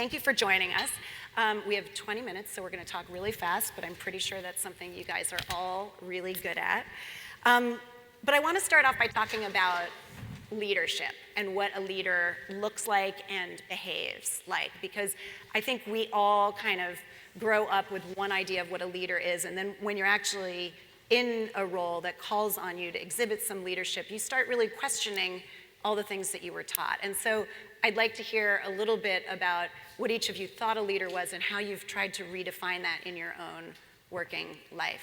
thank you for joining us. We have 20 minutes, so we're going to talk really fast, but I'm pretty sure that's something you guys are all really good at. But I want to start off by talking about leadership and what a leader looks like and behaves like, because I think we all kind of grow up with one idea of what a leader is, and then when you're actually in a role that calls on you to exhibit some leadership, you start really questioning all the things that you were taught. And so I'd like to hear a little bit about what each of you thought a leader was and how you've tried to redefine that in your own working life.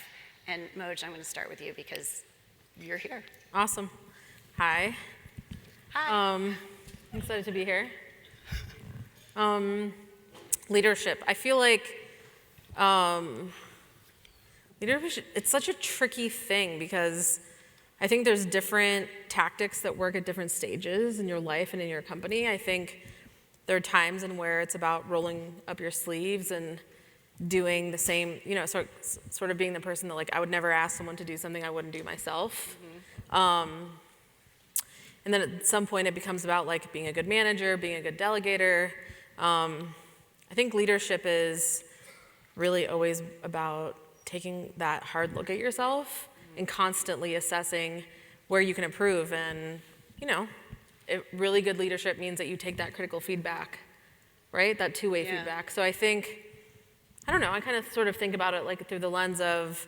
And Moj, I'm going to start with you because you're here. Awesome. Hi. Hi. I'm excited to be here. Leadership. I feel like leadership, it's such a tricky thing because I think there's different tactics that work at different stages in your life and in your company. I think there are times in where it's about rolling up your sleeves and doing the same, sort of being the person that, like, I would never ask someone to do something I wouldn't do myself. Mm-hmm. And then at some point it becomes about, like, being a good manager, being a good delegator. I think leadership is really always about taking that hard look at yourself and constantly assessing where you can improve. And, really good leadership means that you take that critical feedback, right? That two-way feedback. So I think, I don't know, I kind of sort of think about it like through the lens of,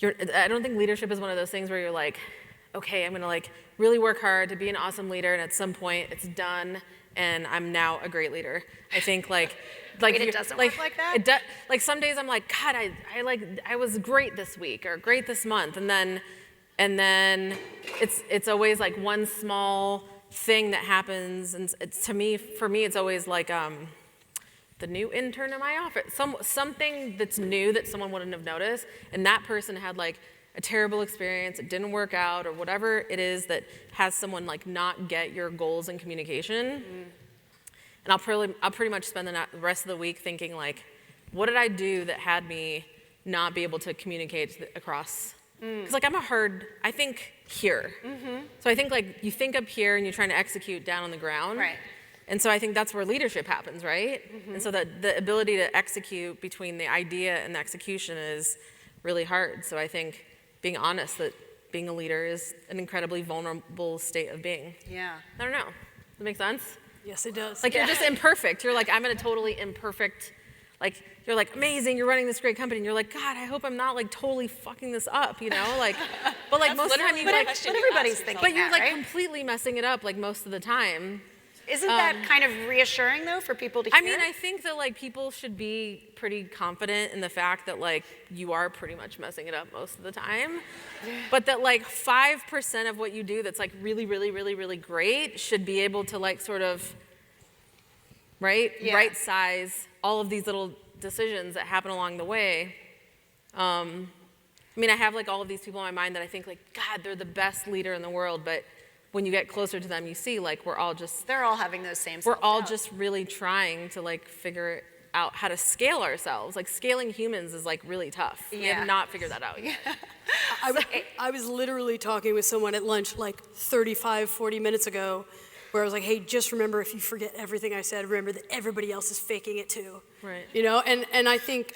I don't think leadership is one of those things where you're like, okay, I'm gonna like really work hard to be an awesome leader, and at some point it's done and I'm now a great leader. I think like it doesn't work like that? Like some days I'm like, God, I was great this week or great this month, and then it's always like one small thing that happens, and for me it's always like the new intern in my office, something that's new that someone wouldn't have noticed, and that person had like a terrible experience, it didn't work out, or whatever it is that has someone like not get your goals and communication. Mm-hmm. And I'll pretty much spend the rest of the week thinking like, what did I do that had me not be able to communicate across? Because like I think here. Mm-hmm. So I think like you think up here and you're trying to execute down on the ground. Right. And so I think that's where leadership happens, right? Mm-hmm. And so that the ability to execute between the idea and the execution is really hard. So I think being honest that being a leader is an incredibly vulnerable state of being. Yeah. I don't know. Does that make sense? Yes, it does. Like, you're just imperfect. You're like, I'm in a totally imperfect, like, you're like, amazing, you're running this great company. And you're like, God, I hope I'm not, like, totally fucking this up, Like, but, like, most of the time you, like, but everybody's thinking but you're, like, right? completely messing it up, like, most of the time. Isn't that kind of reassuring, though, for people to hear? I mean, I think that, like, people should be pretty confident in the fact that, like, you are pretty much messing it up most of the time. But that, like, 5% of what you do that's, like, really, really, really, really great should be able to, like, sort of, right size all of these little decisions that happen along the way. I mean, I have, like, all of these people in my mind that I think, like, God, they're the best leader in the world, but when you get closer to them, you see, like, they're all having those same self-doubt. We're all just really trying to, like, figure out how to scale ourselves. Like, scaling humans is, like, really tough. We have not figured that out yet. I was literally talking with someone at lunch like 35, 40 minutes ago where I was like, hey, just remember, if you forget everything I said, remember that everybody else is faking it too. Right. And I think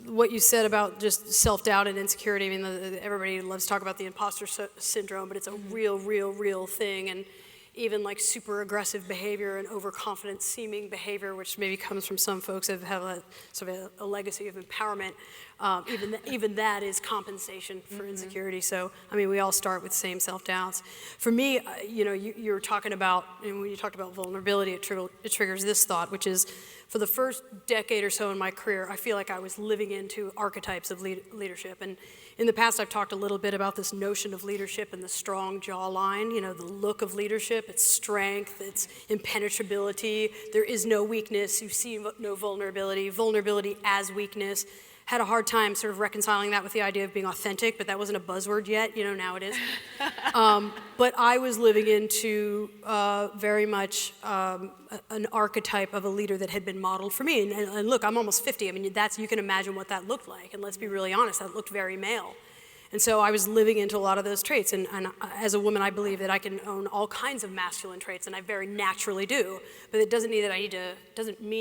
what you said about just self-doubt and insecurity, I mean, everybody loves to talk about the imposter syndrome, but it's a real thing. And even like super aggressive behavior and overconfident seeming behavior, which maybe comes from some folks that have a sort of a legacy of empowerment, even that is compensation for insecurity. So, I mean, we all start with same self-doubts. For me, you were talking about, and when you talked about vulnerability, it triggers this thought, which is, for the first decade or so in my career, I feel like I was living into archetypes of leadership. And in the past, I've talked a little bit about this notion of leadership and the strong jawline, the look of leadership, its strength, its impenetrability. There is no weakness. You see no vulnerability. Vulnerability as weakness. Had a hard time sort of reconciling that with the idea of being authentic, but that wasn't a buzzword yet, now it is. But I was living into very much an archetype of a leader that had been modeled for me. And look, I'm almost 50. I mean, you can imagine what that looked like. And let's be really honest, that looked very male. And so I was living into a lot of those traits. And as a woman, I believe that I can own all kinds of masculine traits, and I very naturally do. But it doesn't mean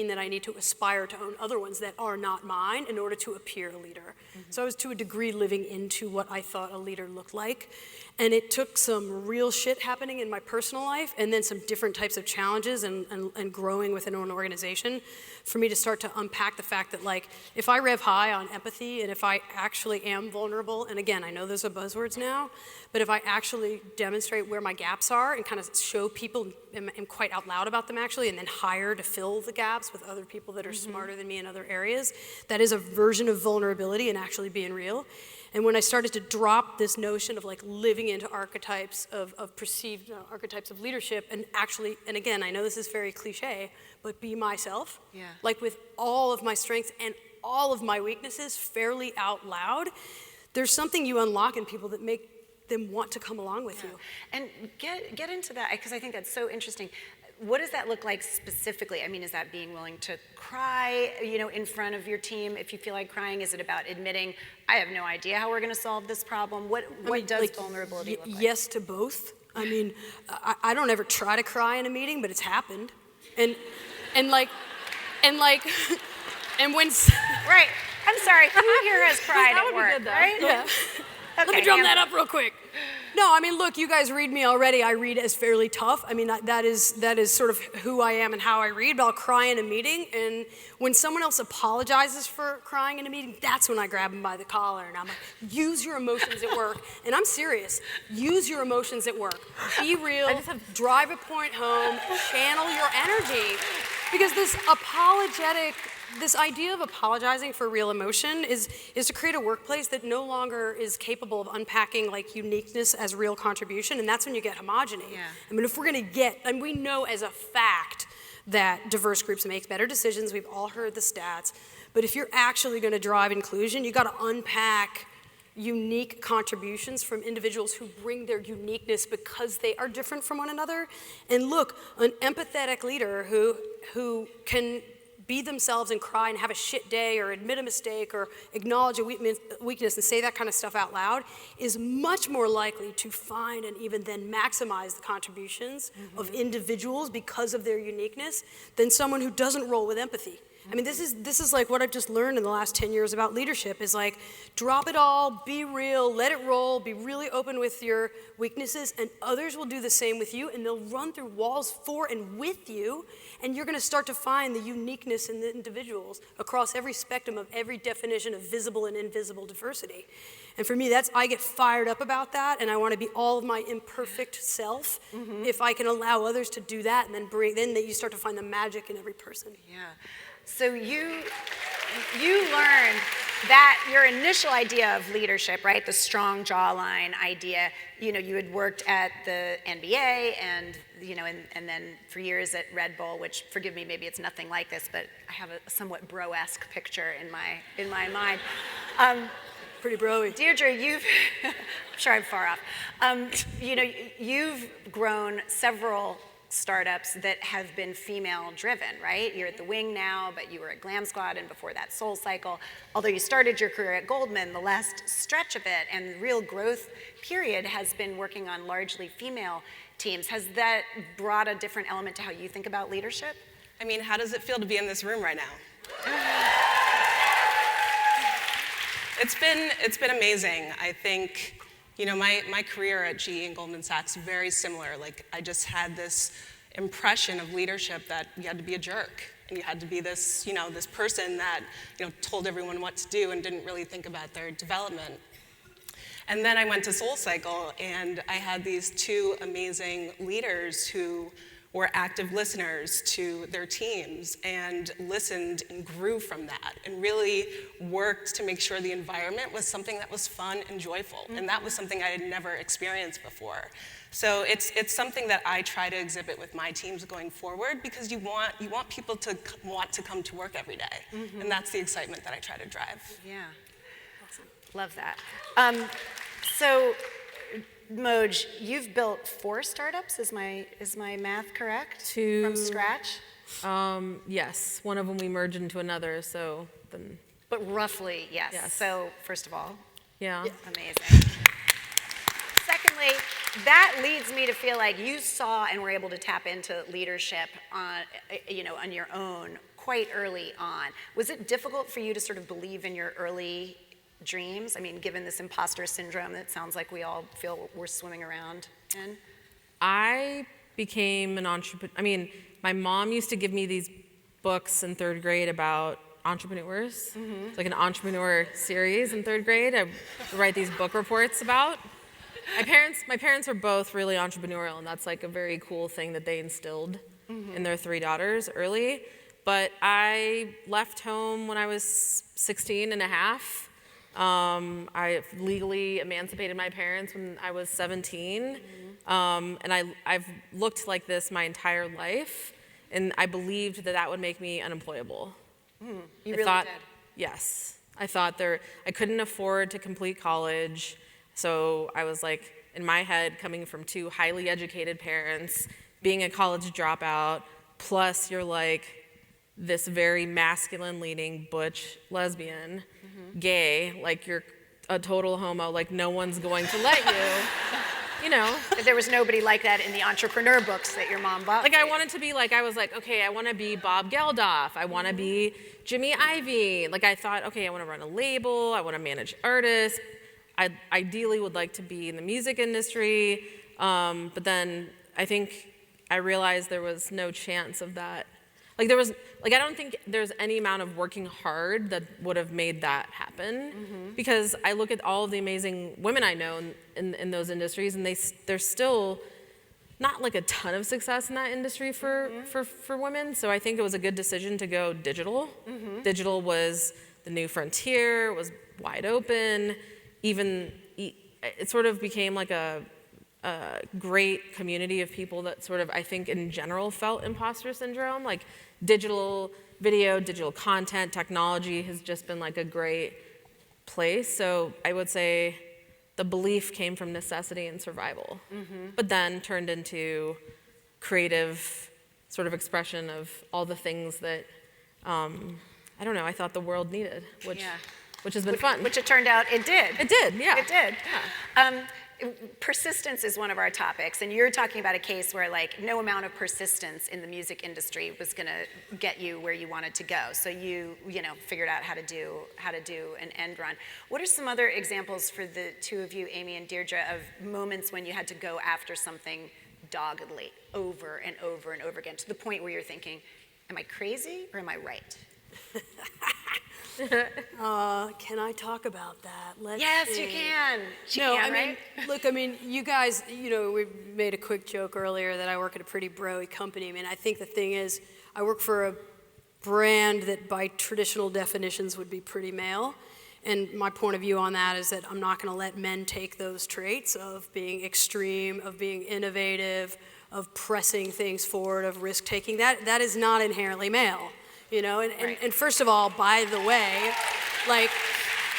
that I need to aspire to own other ones that are not mine in order to appear a leader. So I was to a degree living into what I thought a leader looked like. And it took some real shit happening in my personal life and then some different types of challenges and growing within an organization for me to start to unpack the fact that, like, if I rev high on empathy and if I actually am vulnerable, and again, I know those are buzzwords now, but if I actually demonstrate where my gaps are and kind of show people, am quite out loud about them actually, and then hire to fill the gaps with other people that are smarter than me in other areas, that is a version of vulnerability and actually being real. And when I started to drop this notion of like living into archetypes of perceived archetypes of leadership and actually, and again, I know this is very cliche, but be myself, like with all of my strengths and all of my weaknesses fairly out loud, there's something you unlock in people that make them want to come along with you. And get into that, because I think that's so interesting. What does that look like specifically? I mean, is that being willing to cry, in front of your team if you feel like crying? Is it about admitting, I have no idea how we're going to solve this problem? What does like, vulnerability look like? Yes to both. I mean, I don't ever try to cry in a meeting, but it's happened. And when Right. I'm sorry. Who here has cried That at would be work? good, though. Right? Yeah. Okay, Let me drum that up real quick. No, I mean, look, you guys read me already. I read as fairly tough. I mean, that is sort of who I am and how I read, but I'll cry in a meeting. And when someone else apologizes for crying in a meeting, that's when I grab them by the collar and I'm like, use your emotions at work. And I'm serious. Use your emotions at work. Be real. Drive a point home. Channel your energy. Because this idea of apologizing for real emotion is to create a workplace that no longer is capable of unpacking like uniqueness as real contribution, and that's when you get homogeny. Yeah. I mean, if we're gonna and we know as a fact that diverse groups make better decisions, we've all heard the stats, but if you're actually gonna drive inclusion, you gotta unpack unique contributions from individuals who bring their uniqueness because they are different from one another. And look, an empathetic leader who can be themselves and cry and have a shit day or admit a mistake or acknowledge a weakness and say that kind of stuff out loud is much more likely to find and even then maximize the contributions of individuals because of their uniqueness than someone who doesn't roll with empathy. I mean, this is like what I've just learned in the last 10 years about leadership is like, drop it all, be real, let it roll, be really open with your weaknesses, and others will do the same with you, and they'll run through walls for and with you, and you're gonna start to find the uniqueness in the individuals across every spectrum of every definition of visible and invisible diversity. And for me, I get fired up about that, and I wanna be all of my imperfect self if I can allow others to do that, and then you start to find the magic in every person. Yeah. So you learned that your initial idea of leadership, right, the strong jawline idea, you had worked at the NBA and then for years at Red Bull, which, forgive me, maybe it's nothing like this, but I have a somewhat bro-esque picture in my mind. Pretty bro-y. Deirdre, I'm sure I'm far off. You've grown several startups that have been female driven, right? You're at The Wing now, but you were at Glam Squad and before that Soul Cycle. Although you started your career at Goldman, the last stretch of it and the real growth period has been working on largely female teams. Has that brought a different element to how you think about leadership? I mean, how does it feel to be in this room right now? It's been amazing. I think, my career at GE and Goldman Sachs, very similar. Like, I just had this impression of leadership that you had to be a jerk. And you had to be this, this person that, told everyone what to do and didn't really think about their development. And then I went to Soul Cycle, and I had these two amazing leaders who were active listeners to their teams and listened and grew from that and really worked to make sure the environment was something that was fun and joyful. And that was something I had never experienced before. So it's something that I try to exhibit with my teams going forward because you want people to want to come to work every day. And that's the excitement that I try to drive. Yeah. Awesome. Love that. So, Moj, you've built 4 startups, is my math correct? 2. From scratch? Yes, one of them we merged into another, so then. But roughly, yes. Yes. So, first of all, Yeah. Amazing. Secondly, that leads me to feel like you saw and were able to tap into leadership on, on your own quite early on. Was it difficult for you to sort of believe in your early dreams? I mean, given this imposter syndrome that sounds like we all feel we're swimming around in? I became an entrepreneur. I mean, my mom used to give me these books in third grade about entrepreneurs. It's like an entrepreneur series in third grade. I would write these book reports about. My parents were both really entrepreneurial, and that's like a very cool thing that they instilled in their 3 daughters early. But I left home when I was 16 and a half. I legally emancipated my parents when I was 17. And I've looked like this my entire life, and I believed that that would make me unemployable. You really did? Yes. I thought I couldn't afford to complete college, so I was like, in my head, coming from 2 highly educated parents, being a college dropout, plus you're like this very masculine-leaning butch lesbian, gay, like you're a total homo, like no one's going to let you. There was nobody like that in the entrepreneur books that your mom bought. Like I wanted to be like, I was like, okay, I want to be Bob Geldof. I want to be Jimmy Ivey. Like I thought, okay, I want to run a label. I want to manage artists. I ideally would like to be in the music industry. But then I think I realized there was no chance of that. I don't think there's any amount of working hard that would have made that happen, because I look at all of the amazing women I know in those industries, and there's still not like a ton of success in that industry for women. So I think it was a good decision to go digital. Digital was the new frontier, was wide open. It sort of became like a great community of people that sort of, I think in general, felt imposter syndrome. Like digital video, digital content, technology has just been like a great place. So I would say the belief came from necessity and survival, but then turned into creative sort of expression of all the things that, I don't know, I thought the world needed, which has been fun. Which it turned out it did. It did, yeah. It did. Persistence is one of our topics, and you're talking about a case where like no amount of persistence in the music industry was going to get you where you wanted to go. So you figured out how to do an end run. What are some other examples for the two of you, Amy and Deirdre, of moments when you had to go after something doggedly over and over and over again to the point where you're thinking, am I crazy or am I right? Can I talk about that? Yes, you can. Right? Look, you guys, we made a quick joke earlier that I work at a pretty bro-y company. I think the thing is, I work for a brand that by traditional definitions would be pretty male. And my point of view on that is that I'm not going to let men take those traits of being extreme, of being innovative, of pressing things forward, of risk-taking. That is not inherently male. And first of all, by the way, like,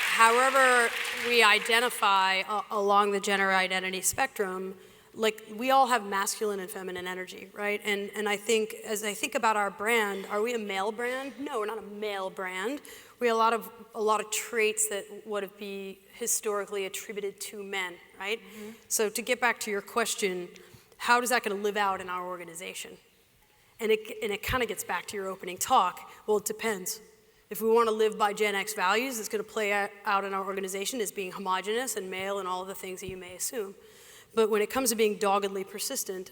however we identify along the gender identity spectrum, like, we all have masculine and feminine energy, right? And I think, as I think about our brand, are we a male brand? No, we're not a male brand. We have a lot of traits that would be historically attributed to men, right? So to get back to your question, how is that going to live out in our organization? And it kind of gets back to your opening talk. Well, it depends. If we want to live by Gen X values, it's going to play out in our organization as being homogenous and male and all of the things that you may assume. But when it comes to being doggedly persistent,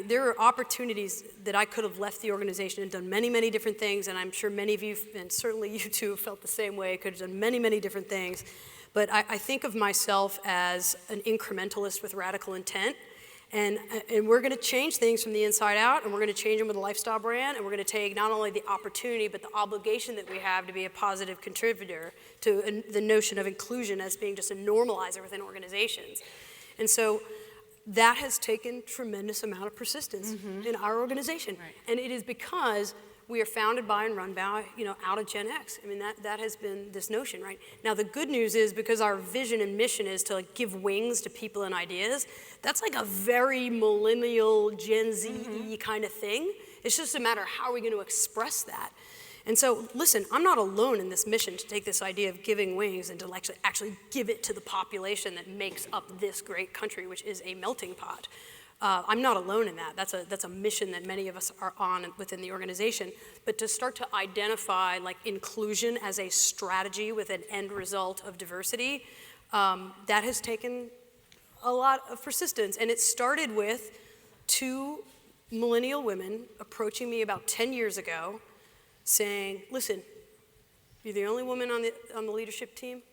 there are opportunities that I could have left the organization and done many, many different things, and I'm sure many of you, and certainly you two, felt the same way. I could have done many, many different things. But I think of myself as an incrementalist with radical intent. And we're going to change things from the inside out, and we're going to change them with a lifestyle brand, and we're going to take not only the opportunity, but the obligation that we have to be a positive contributor to the notion of inclusion as being just a normalizer within organizations. And so that has taken tremendous amount of persistence in our organization. Right. And it is because we are founded by and run by, out of Gen X. That has been this notion, right? Now, the good news is, because our vision and mission is to give wings to people and ideas, that's like a very millennial, Gen Z kind of thing. It's just a matter of how are we going to express that. And so, listen, I'm not alone in this mission to take this idea of giving wings and to actually give it to the population that makes up this great country, which is a melting pot. I'm not alone in that. That's a mission that many of us are on within the organization. But to start to identify like inclusion as a strategy with an end result of diversity, that has taken a lot of persistence. And it started with 2 millennial women approaching me about 10 years ago saying, listen, you're the only woman on the leadership team,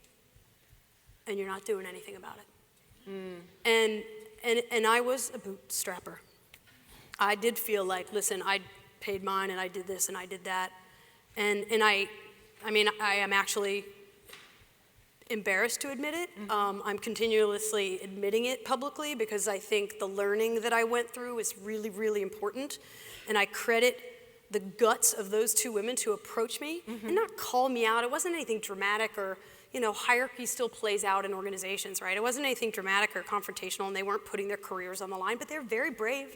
and you're not doing anything about it. And I was a bootstrapper. I did feel like, listen, I paid mine, and I did this, and I did that. And I am actually embarrassed to admit it. I'm continuously admitting it publicly because I think the learning that I went through is really, really important. And I credit the guts of those 2 women to approach me and not call me out. It wasn't anything dramatic or, hierarchy still plays out in organizations, right? It wasn't anything dramatic or confrontational, and they weren't putting their careers on the line, but they're very brave.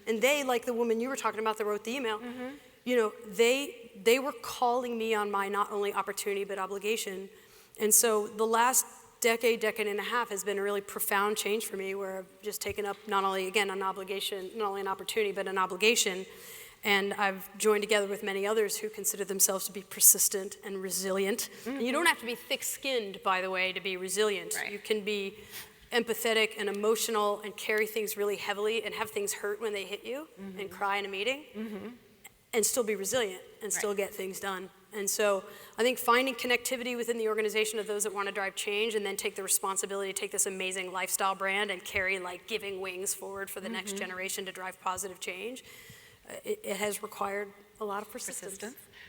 And they, like the woman you were talking about that wrote the email, they were calling me on my not only opportunity but obligation. And so the last decade and a half has been a really profound change for me, where I've just taken up not only, again, an obligation, not only an opportunity, but an obligation. And I've joined together with many others who consider themselves to be persistent and resilient. And you don't have to be thick-skinned, by the way, to be resilient. Right. You can be empathetic and emotional and carry things really heavily and have things hurt when they hit you and cry in a meeting and still be resilient and still get things done. And so I think finding connectivity within the organization of those that want to drive change and then take the responsibility to take this amazing lifestyle brand and carry like giving wings forward for the next generation to drive positive change, it has required a lot of persistence.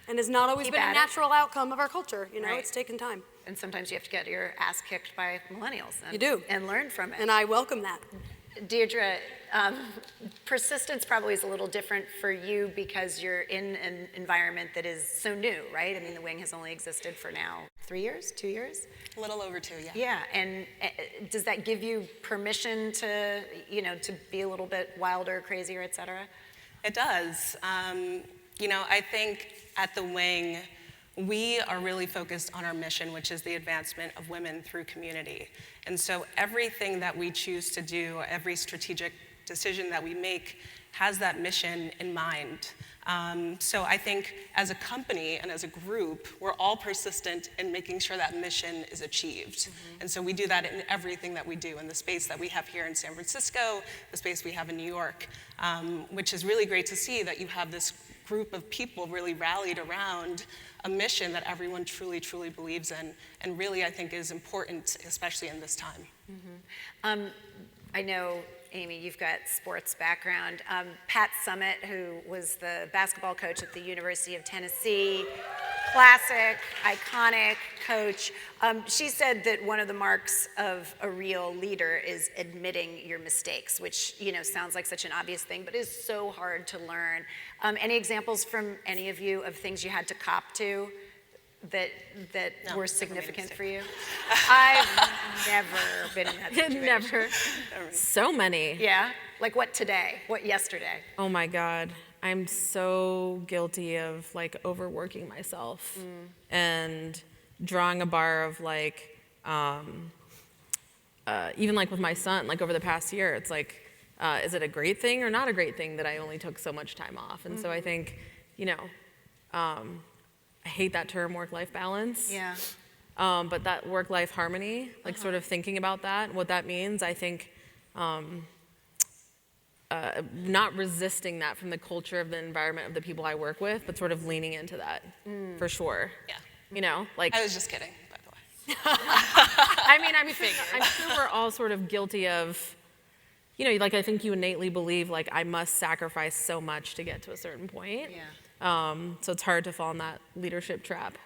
And has not always Keep been a at it. natural outcome of our culture. Right. It's taken time. And sometimes you have to get your ass kicked by millennials. You do. And learn from it. And I welcome that. Deirdre, persistence probably is a little different for you because you're in an environment that is so new, right? I mean, the wing has only existed for now 3 years, 2 years? A little over 2, yeah. Yeah, and does that give you permission to, to be a little bit wilder, crazier, et cetera? It does. I think at the Wing, we are really focused on our mission, which is the advancement of women through community. And so everything that we choose to do, every strategic decision that we make has that mission in mind. So I think as a company and as a group, we're all persistent in making sure that mission is achieved. And so we do that in everything that we do, in the space that we have here in San Francisco, the space we have in New York, which is really great to see that you have this group of people really rallied around a mission that everyone truly, truly believes in, and really I think is important, especially in this time. I know, Amy, you've got sports background. Pat Summitt, who was the basketball coach at the University of Tennessee, classic, iconic coach. She said that one of the marks of a real leader is admitting your mistakes, which sounds like such an obvious thing, but is so hard to learn. Any examples from any of you of things you had to cop to that No, were never significant made a for you? I've never been in that situation. Never. So many. Yeah? Like what today? What yesterday? Oh my God. I'm so guilty of like overworking myself and drawing a bar of like, even like with my son, like over the past year, it's like, is it a great thing or not a great thing that I only took so much time off? And so I think, I hate that term, work-life balance. Yeah. But that work-life harmony, like sort of thinking about that, what that means, I think not resisting that from the culture of the environment of the people I work with, but sort of leaning into that for sure. Yeah. Like I was just kidding, by the way. I'm sure we're all sort of guilty of, like I think you innately believe like I must sacrifice so much to get to a certain point. Yeah. So it's hard to fall in that leadership trap.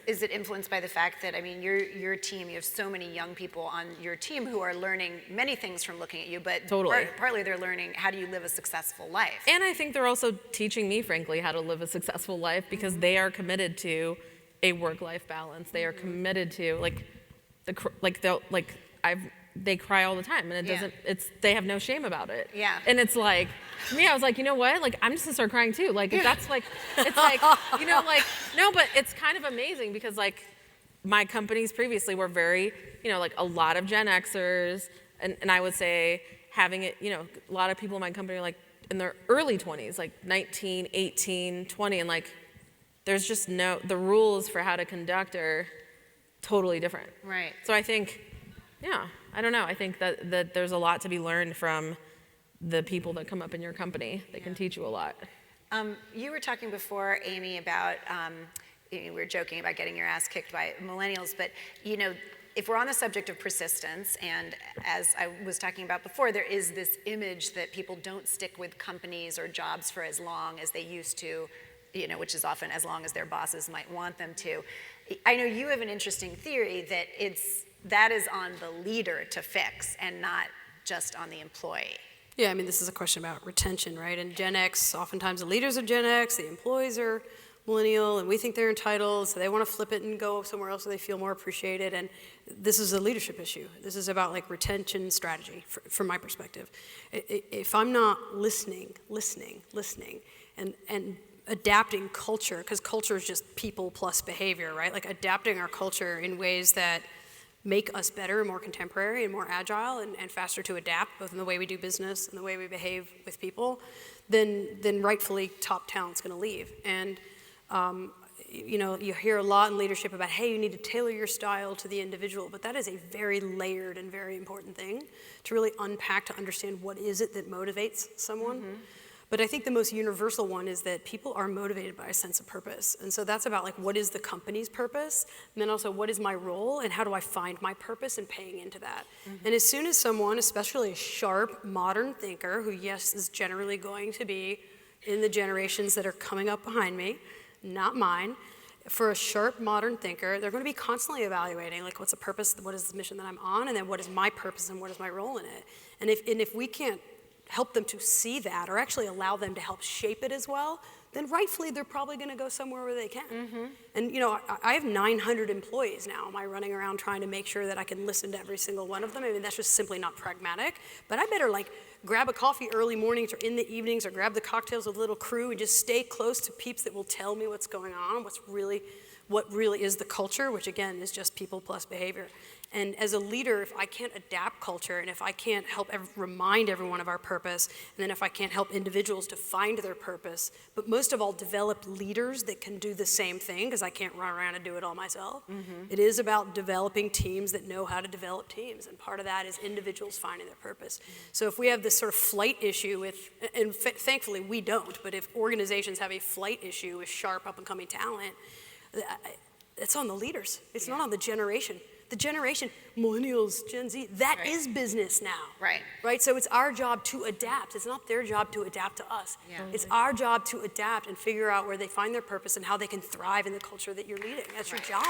Is it influenced by the fact that, your team, you have so many young people on your team who are learning many things from looking at you, but Totally. partly they're learning how do you live a successful life? And I think they're also teaching me, frankly, how to live a successful life because they are committed to a work-life balance. They are committed to I've they cry all the time, and it Yeah. doesn't. They have no shame about it. Yeah. And it's like, for me, I was like, you know what? Like, I'm just gonna start crying too. Like, that's like, it's like, you know, like, no, but it's kind of amazing because like, my companies previously were very, you know, like a lot of Gen Xers, and I would say having it, you know, a lot of people in my company are like in their early 20s, like 19, 18, 20, and like, there's just the rules for how to conduct are totally different. Right. So I think, yeah, I don't know. I think that there's a lot to be learned from the people that come up in your company. They can teach you a lot. You were talking before, Amy, about we were joking about getting your ass kicked by millennials, but you know, if we're on the subject of persistence, and as I was talking about before, there is this image that people don't stick with companies or jobs for as long as they used to, you know, which is often as long as their bosses might want them to. I know you have an interesting theory that that is on the leader to fix and not just on the employee. Yeah, I mean, this is a question about retention, right? And Gen X, oftentimes the leaders are Gen X, the employees are millennial, and we think they're entitled, so they want to flip it and go somewhere else so they feel more appreciated. And this is a leadership issue. This is about like retention strategy from my perspective. If I'm not listening, and adapting culture, because culture is just people plus behavior, right? Like adapting our culture in ways that make us better, more contemporary, and more agile, and faster to adapt, both in the way we do business and the way we behave with people, then rightfully top talent's going to leave. And you know, you hear a lot in leadership about, hey, you need to tailor your style to the individual, but that is a very layered and very important thing to really unpack, to understand what is it that motivates someone. Mm-hmm. But I think the most universal one is that people are motivated by a sense of purpose. And so that's about like, what is the company's purpose? And then also, what is my role? And how do I find my purpose and paying into that? Mm-hmm. And as soon as someone, especially a sharp, modern thinker, who yes, is generally going to be in the generations that are coming up behind me, not mine, for a sharp, modern thinker, they're going to be constantly evaluating, like, what's the purpose, what is the mission that I'm on, and then what is my purpose and what is my role in it? And if we can't help them to see that, or actually allow them to help shape it as well, then rightfully they're probably going to go somewhere where they can. Mm-hmm. And you know, I have 900 employees now. Am I running around trying to make sure that I can listen to every single one of them? I mean, that's just simply not pragmatic. But I better like grab a coffee early mornings or in the evenings, or grab the cocktails with a little crew and just stay close to peeps that will tell me what's going on, what really is the culture, which again is just people plus behavior. And as a leader, if I can't adapt culture, and if I can't help remind everyone of our purpose, and then if I can't help individuals to find their purpose, but most of all develop leaders that can do the same thing, because I can't run around and do it all myself. Mm-hmm. It is about developing teams that know how to develop teams, and part of that is individuals finding their purpose. Mm-hmm. So if we have this sort of flight issue with, and thankfully we don't, but if organizations have a flight issue with sharp up-and-coming talent, it's on the leaders. It's not on the generation. The generation, millennials, Gen Z, that is business now. Right. Right? So it's our job to adapt. It's not their job to adapt to us. Yeah. It's our job to adapt and figure out where they find their purpose and how they can thrive in the culture that you're leading. That's your job.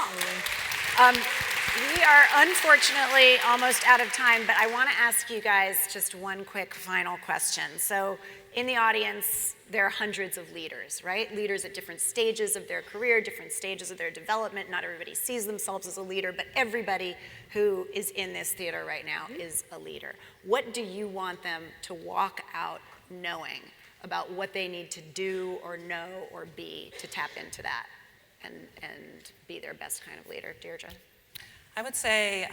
We are unfortunately almost out of time, but I want to ask you guys just one quick final question. So in the audience, there are hundreds of leaders, right? Leaders at different stages of their career, different stages of their development. Not everybody sees themselves as a leader, but everybody who is in this theater right now is a leader. What do you want them to walk out knowing about what they need to do or know or be to tap into that and be their best kind of leader? Deirdre? I would say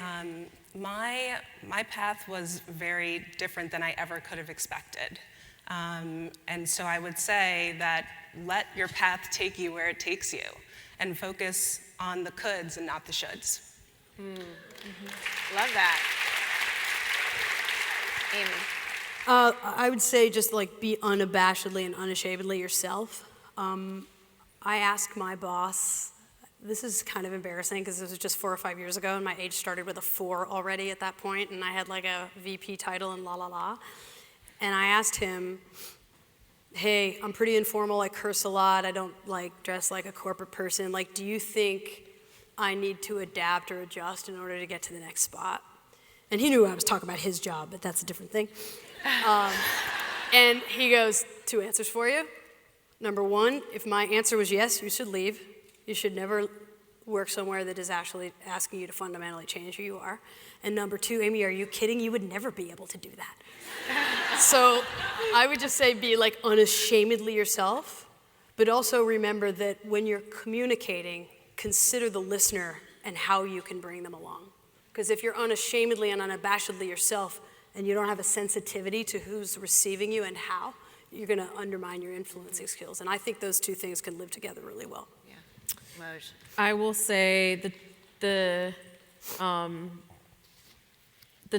my path was very different than I ever could have expected. And so I would say that let your path take you where it takes you, and focus on the coulds and not the shoulds. Mm-hmm. Love that. Amy? I would say just like be unabashedly and unashamedly yourself. I asked my boss, this is kind of embarrassing because this was just 4 or 5 years ago, and my age started with a 4 already at that point, and I had like a VP title and la. And I asked him, hey, I'm pretty informal, I curse a lot, I don't like dress like a corporate person. Like, do you think I need to adapt or adjust in order to get to the next spot? And he knew I was talking about his job, but that's a different thing. And he goes, 2 answers for you. Number 1, if my answer was yes, you should leave. You should never work somewhere that is actually asking you to fundamentally change who you are. And number 2, Amy, are you kidding? You would never be able to do that. So I would just say be like unashamedly yourself, but also remember that when you're communicating, consider the listener and how you can bring them along. Because if you're unashamedly and unabashedly yourself and you don't have a sensitivity to who's receiving you and how, you're going to undermine your influencing skills. And I think those two things can live together really well. Yeah. Moj. I will say the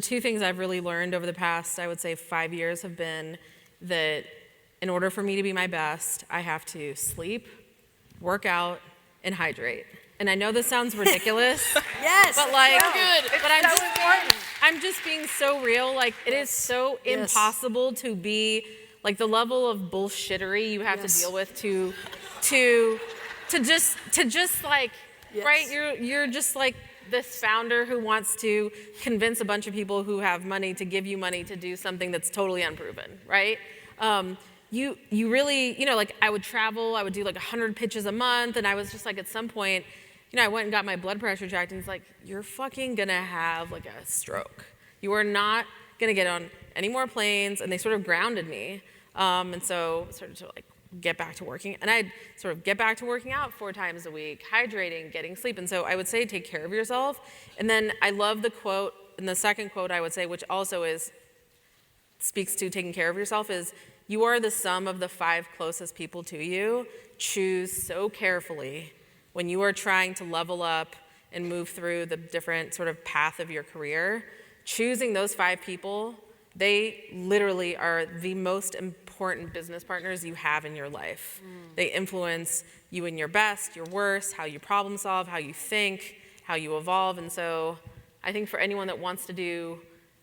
two things I've really learned over the past, I would say 5 years, have been that in order for me to be my best, I have to sleep, work out, and hydrate. And I know this sounds ridiculous. Yes, but like, so good. but I'm just being so real. Like, it is so Yes. impossible to be like the level of bullshittery you have Yes. to deal with to just like, Yes. right? You're just like this founder who wants to convince a bunch of people who have money to give you money to do something that's totally unproven, right? You really, like I would travel, I would do like 100 pitches a month, and I was just like at some point, I went and got my blood pressure checked, and it's like, you're fucking gonna have like a stroke. You are not gonna get on any more planes, and they sort of grounded me. And so sort of to like get back to working, and I'd sort of get back to working out 4 times a week, hydrating, getting sleep. And so I would say take care of yourself. And then I love the quote, and the second quote I would say, which also speaks to taking care of yourself, is you are the sum of the 5 closest people to you. Choose so carefully when you are trying to level up and move through the different sort of path of your career. Choosing those 5 people, they literally are the most important business partners you have in your life. They influence you in your best, your worst, how you problem solve, how you think, how you evolve. And so I think for anyone that wants to do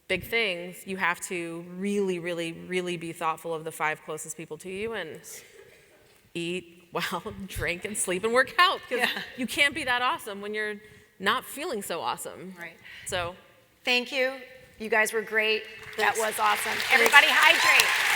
big things, you have to really, really, really be thoughtful of the 5 closest people to you and eat well, drink and sleep and work out, because you can't be that awesome when you're not feeling so awesome. Right. So Thank you. You guys were great. That was awesome. Everybody hydrate.